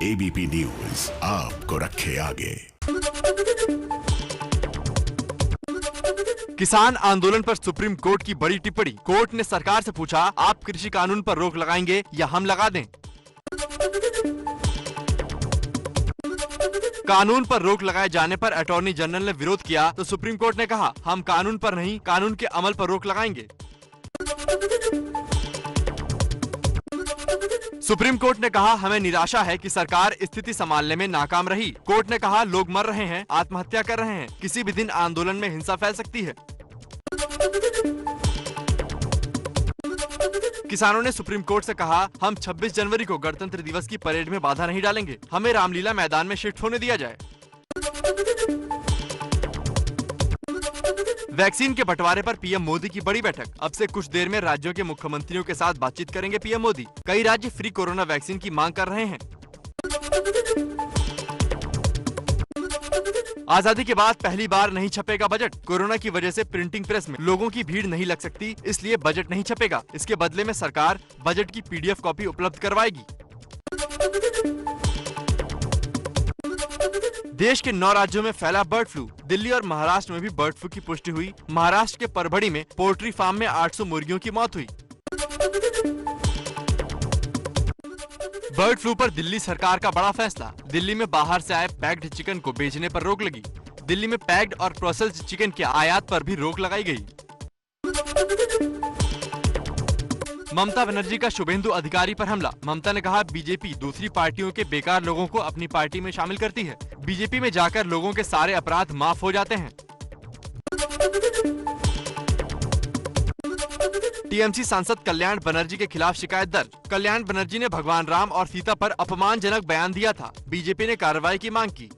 ABP news आपको रखे आगे। किसान आंदोलन पर सुप्रीम कोर्ट की बड़ी टिप्पणी। कोर्ट ने सरकार से पूछा, आप कृषि कानून पर रोक लगाएंगे या हम लगा दें? कानून पर रोक लगाए जाने पर अटॉर्नी जनरल ने विरोध किया तो सुप्रीम कोर्ट ने कहा, हम कानून पर नहीं, कानून के अमल पर रोक लगाएंगे। सुप्रीम कोर्ट ने कहा, हमें निराशा है कि सरकार स्थिति संभालने में नाकाम रही। कोर्ट ने कहा, लोग मर रहे हैं, आत्महत्या कर रहे हैं, किसी भी दिन आंदोलन में हिंसा फैल सकती है। किसानों ने सुप्रीम कोर्ट से कहा, हम 26 जनवरी को गणतंत्र दिवस की परेड में बाधा नहीं डालेंगे, हमें रामलीला मैदान में शिफ्ट होने दिया जाए। वैक्सीन के बंटवारे पर पीएम मोदी की बड़ी बैठक। अब से कुछ देर में राज्यों के मुख्यमंत्रियों के साथ बातचीत करेंगे पीएम मोदी। कई राज्य फ्री कोरोना वैक्सीन की मांग कर रहे हैं। आजादी के बाद पहली बार नहीं छपेगा बजट। कोरोना की वजह से प्रिंटिंग प्रेस में लोगों की भीड़ नहीं लग सकती, इसलिए बजट नहीं छपेगा। इसके बदले में सरकार बजट की पीडीएफ कॉपी उपलब्ध करवाएगी। देश के 9 राज्यों में फैला बर्ड फ्लू। दिल्ली और महाराष्ट्र में भी बर्ड फ्लू की पुष्टि हुई। महाराष्ट्र के परभणी में पोल्ट्री फार्म में 800 मुर्गियों की मौत हुई। बर्ड फ्लू पर दिल्ली सरकार का बड़ा फैसला। दिल्ली में बाहर से आए पैक्ड चिकन को बेचने पर रोक लगी। दिल्ली में पैक्ड और प्रोसेस्ड चिकन के आयात पर भी रोक लगाई गई। ममता बनर्जी का शुभेंदु अधिकारी पर हमला। ममता ने कहा, बीजेपी दूसरी पार्टियों के बेकार लोगों को अपनी पार्टी में शामिल करती है। बीजेपी में जाकर लोगों के सारे अपराध माफ हो जाते हैं। टीएमसी सांसद कल्याण बनर्जी के खिलाफ शिकायत दर्ज। कल्याण बनर्जी ने भगवान राम और सीता पर अपमानजनक बयान दिया था। बीजेपी ने कार्रवाई की मांग की।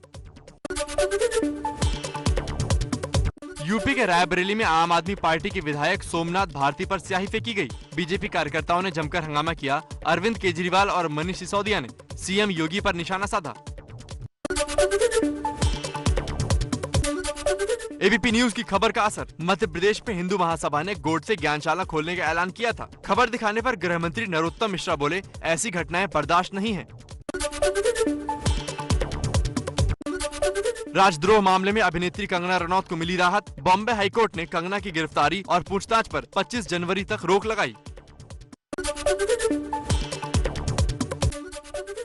यूपी के रायबरेली में आम आदमी पार्टी के विधायक सोमनाथ भारती पर स्याही फेंकी गई। बीजेपी कार्यकर्ताओं ने जमकर हंगामा किया। अरविंद केजरीवाल और मनीष सिसोदिया ने सीएम योगी पर निशाना साधा। एबीपी न्यूज की खबर का असर। मध्य प्रदेश में हिंदू महासभा ने गोडसे ज्ञानशाला खोलने का ऐलान किया था। खबर दिखाने पर गृह मंत्री नरोत्तम मिश्रा बोले, ऐसी घटनाएं बर्दाश्त नहीं है। राजद्रोह मामले में अभिनेत्री कंगना रनौत को मिली राहत। बॉम्बे हाईकोर्ट ने कंगना की गिरफ्तारी और पूछताछ पर 25 जनवरी तक रोक लगाई।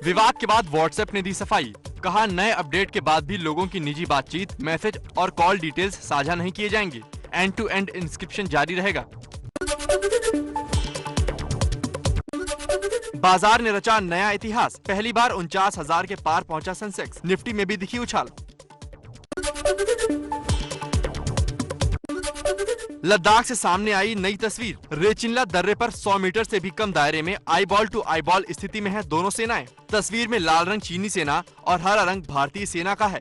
विवाद के बाद व्हाट्सएप ने दी सफाई। कहा, नए अपडेट के बाद भी लोगों की निजी बातचीत, मैसेज और कॉल डिटेल्स साझा नहीं किए जाएंगे। एंड टू एंड इंस्क्रिप्शन जारी रहेगा। बाजार ने रचा नया इतिहास। पहली बार 49,000 के पार पहुंचा सेंसेक्स। निफ्टी में भी दिखी उछाल। लद्दाख से सामने आई नई तस्वीर। रेचिनला दर्रे पर 100 मीटर से भी कम दायरे में आईबॉल टू आईबॉल स्थिति में है दोनों सेनाएं। तस्वीर में लाल रंग चीनी सेना और हरा रंग भारतीय सेना का है।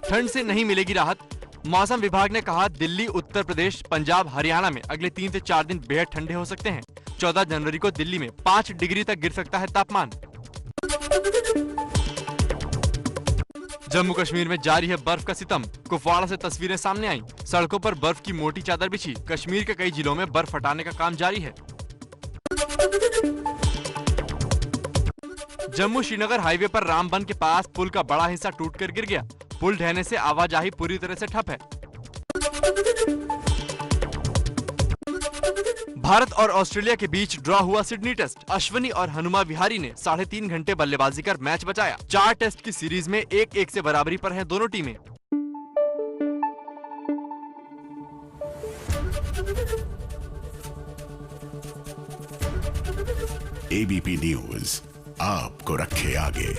ठंड से नहीं मिलेगी राहत। मौसम विभाग ने कहा, दिल्ली, उत्तर प्रदेश, पंजाब, हरियाणा में अगले 3 से 4 दिन बेहद ठंडे हो सकते हैं। 14 जनवरी को दिल्ली में 5 डिग्री तक गिर सकता है तापमान। जम्मू कश्मीर में जारी है बर्फ का सितम। कुपवाड़ा से तस्वीरें सामने आई। सड़कों पर बर्फ की मोटी चादर बिछी। कश्मीर के कई जिलों में बर्फ हटाने का काम जारी है। जम्मू श्रीनगर हाईवे पर रामबन के पास पुल का बड़ा हिस्सा टूटकर गिर गया। पुल ढहने से आवाजाही पूरी तरह से ठप है। भारत और ऑस्ट्रेलिया के बीच ड्रॉ हुआ सिडनी टेस्ट। अश्विनी और हनुमा विहारी ने 3.5 घंटे बल्लेबाजी कर मैच बचाया। 4 टेस्ट की सीरीज में 1-1 से बराबरी पर हैं दोनों टीमें। एबीपी न्यूज आपको रखे आगे।